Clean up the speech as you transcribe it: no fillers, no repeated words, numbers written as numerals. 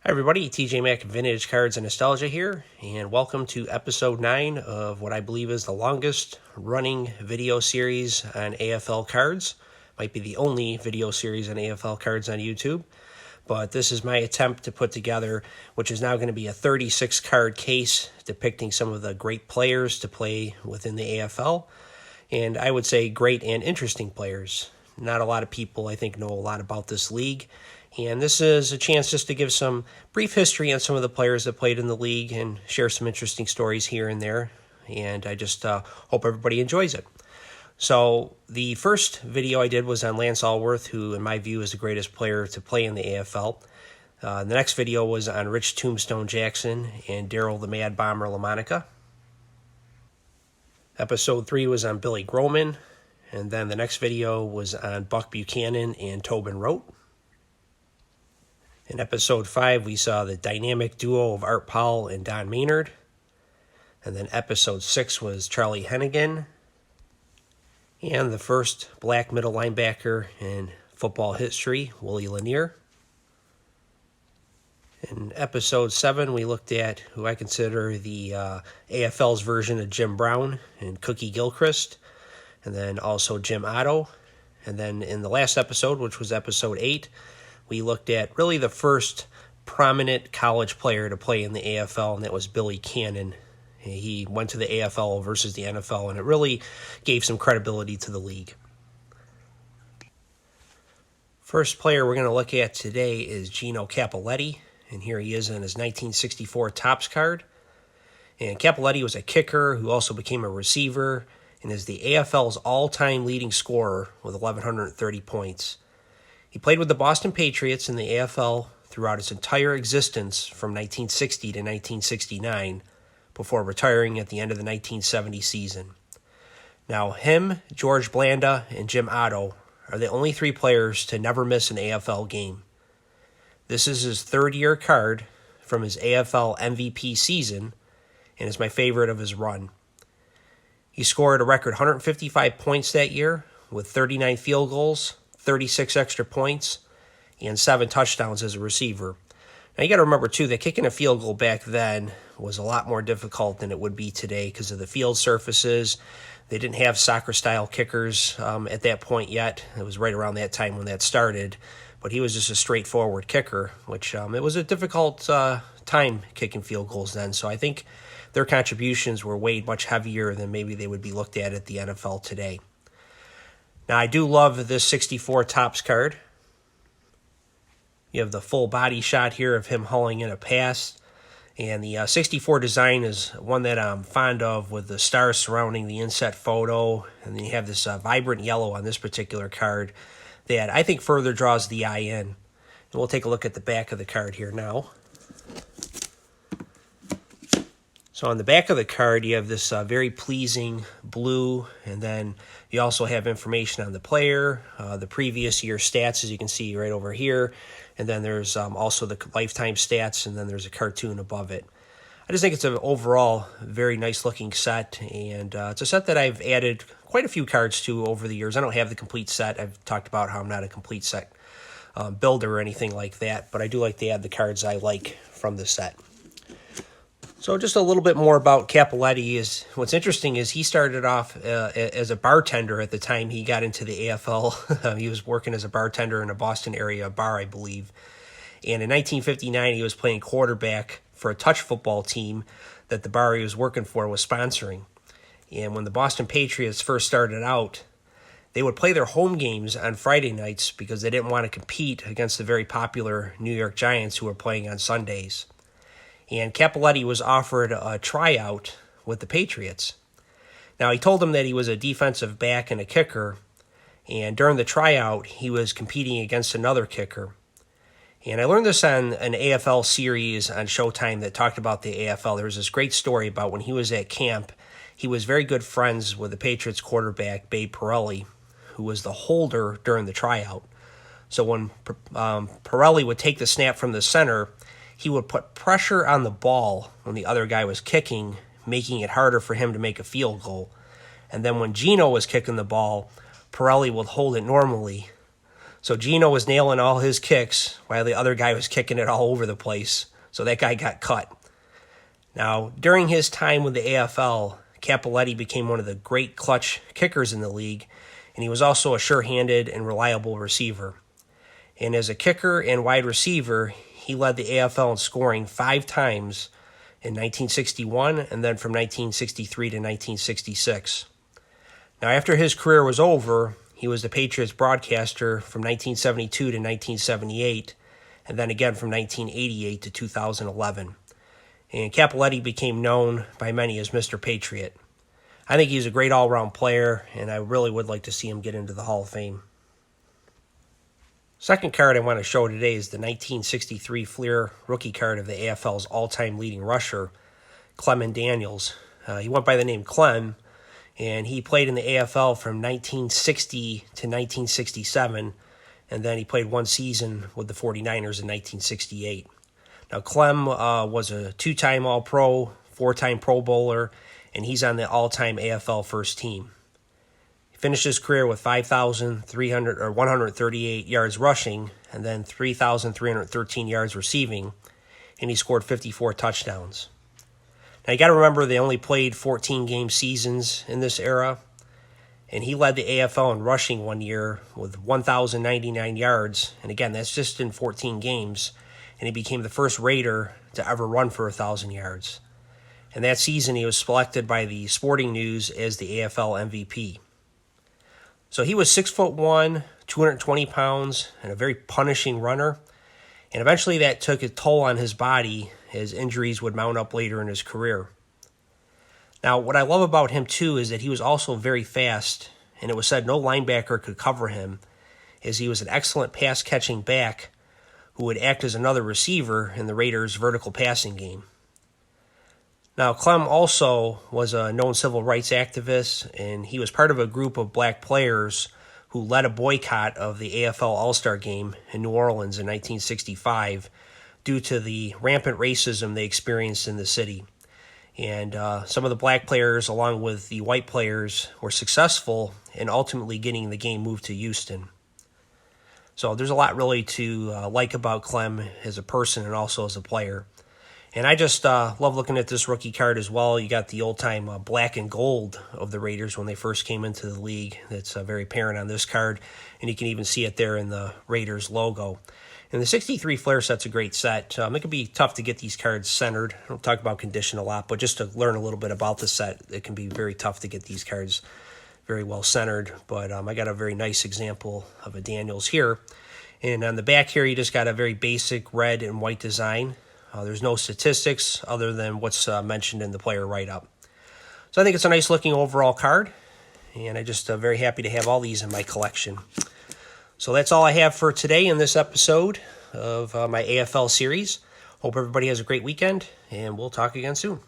Hi everybody, TJ Mack Vintage Cards and Nostalgia here, and welcome to episode 9 of what I believe is the longest running video series on AFL cards. Might be the only video series on AFL cards on YouTube, but this is my attempt to put together, which is now going to be a 36 card case depicting some of the great players to play within the AFL, and I would say great and interesting players. Not a lot of people, I think, know a lot about this league. And this is a chance just to give some brief history on some of the players that played in the league and share some interesting stories here and there. And I just hope everybody enjoys it. So the first video I did was on Lance Alworth, who in my view is the greatest player to play in the AFL. The next video was on Rich Tombstone Jackson and Daryl the Mad Bomber LaMonica. Episode 3 was on Billy Groman. And then the next video was on Buck Buchanan and Tobin Rote. In episode 5, we saw the dynamic duo of Art Powell and Don Maynard. And then episode 6 was Charlie Hennigan. And the first black middle linebacker in football history, Willie Lanier. In episode 7, we looked at who I consider the AFL's version of Jim Brown and Cookie Gilchrist. And then also Jim Otto. And then in the last episode, which was episode 8, we looked at really the first prominent college player to play in the AFL, and that was Billy Cannon. He went to the AFL versus the NFL, and it really gave some credibility to the league. First player we're going to look at today is Gino Cappetti, and here he is in his 1964 Topps card. And Cappetti was a kicker who also became a receiver and is the AFL's all-time leading scorer with 1,130 points. He played with the Boston Patriots in the AFL throughout his entire existence from 1960 to 1969, before retiring at the end of the 1970 season. Now, him, George Blanda, and Jim Otto are the only 3 players to never miss an AFL game. This is his third-year card from his AFL MVP season, and is my favorite of his run. He scored a record 155 points that year, with 39 field goals, 36 extra points, and 7 touchdowns as a receiver. Now you got to remember too that kicking a field goal back then was a lot more difficult than it would be today because of the field surfaces. They didn't have soccer-style kickers at that point yet. It was right around that time when that started. But he was just a straightforward kicker, which it was a difficult time kicking field goals then. So I think their contributions were weighed much heavier than maybe they would be looked at the NFL today. Now, I do love this 64 Topps card. You have the full body shot here of him hauling in a pass. And the 64 design is one that I'm fond of, with the stars surrounding the inset photo. And then you have this vibrant yellow on this particular card that I think further draws the eye in. And we'll take a look at the back of the card here now. So on the back of the card, you have this very pleasing blue, and then you also have information on the player, the previous year stats, as you can see right over here, and then there's also the lifetime stats, and then there's a cartoon above it. I just think it's an overall very nice-looking set, and it's a set that I've added quite a few cards to over the years. I don't have the complete set. I've talked about how I'm not a complete set builder or anything like that, but I do like to add the cards I like from the set. So just a little bit more about Cappetti. What's interesting is he started off as a bartender at the time he got into the AFL. He was working as a bartender in a Boston area bar, I believe. And in 1959, he was playing quarterback for a touch football team that the bar he was working for was sponsoring. And when the Boston Patriots first started out, they would play their home games on Friday nights because they didn't want to compete against the very popular New York Giants, who were playing on Sundays. And Cappetti was offered a tryout with the Patriots. Now, he told them that he was a defensive back and a kicker, and during the tryout, he was competing against another kicker. And I learned this on an AFL series on Showtime that talked about the AFL. There was this great story about when he was at camp, he was very good friends with the Patriots quarterback, Babe Pirelli, who was the holder during the tryout. So when Pirelli would take the snap from the center, he would put pressure on the ball when the other guy was kicking, making it harder for him to make a field goal. And then when Gino was kicking the ball, Pirelli would hold it normally. So Gino was nailing all his kicks while the other guy was kicking it all over the place. So that guy got cut. Now, during his time with the AFL, Cappetti became one of the great clutch kickers in the league, and he was also a sure-handed and reliable receiver. And as a kicker and wide receiver, he led the AFL in scoring 5 times in 1961 and then from 1963 to 1966. Now, after his career was over, he was the Patriots broadcaster from 1972 to 1978, and then again from 1988 to 2011. And Cappetti became known by many as Mr. Patriot. I think he's a great all-around player, and I really would like to see him get into the Hall of Fame. Second card I want to show today is the 1963 Fleer rookie card of the AFL's all-time leading rusher, Clem Daniels. He went by the name Clem, and he played in the AFL from 1960 to 1967, and then he played 1 season with the 49ers in 1968. Now, Clem was a 2-time All-Pro, 4-time Pro Bowler, and he's on the all-time AFL first team. He finished his career with 138 yards rushing, and then 3,313 yards receiving, and he scored 54 touchdowns. Now, you got to remember they only played 14-game seasons in this era, and he led the AFL in rushing one year with 1,099 yards, and again, that's just in 14 games, and he became the first Raider to ever run for 1,000 yards. And that season, he was selected by the Sporting News as the AFL MVP. So he was 6'1", 220 pounds, and a very punishing runner, and eventually that took a toll on his body as injuries would mount up later in his career. Now, what I love about him, too, is that he was also very fast, and it was said no linebacker could cover him, as he was an excellent pass-catching back who would act as another receiver in the Raiders' vertical passing game. Now, Clem also was a known civil rights activist, and he was part of a group of black players who led a boycott of the AFL All-Star Game in New Orleans in 1965 due to the rampant racism they experienced in the city. And some of the black players, along with the white players, were successful in ultimately getting the game moved to Houston. So there's a lot really to like about Clem as a person and also as a player. And I just love looking at this rookie card as well. You got the old-time black and gold of the Raiders when they first came into the league. That's very apparent on this card, and you can even see it there in the Raiders logo. And the 63 Flair set's a great set. It can be tough to get these cards centered. I don't talk about condition a lot, but just to learn a little bit about the set, it can be very tough to get these cards very well centered. But I got a very nice example of a Daniels here. And on the back here, you just got a very basic red and white design. There's no statistics other than what's mentioned in the player write-up. So I think it's a nice looking overall card, and I'm just very happy to have all these in my collection. So that's all I have for today in this episode of my AFL series. Hope everybody has a great weekend, and we'll talk again soon.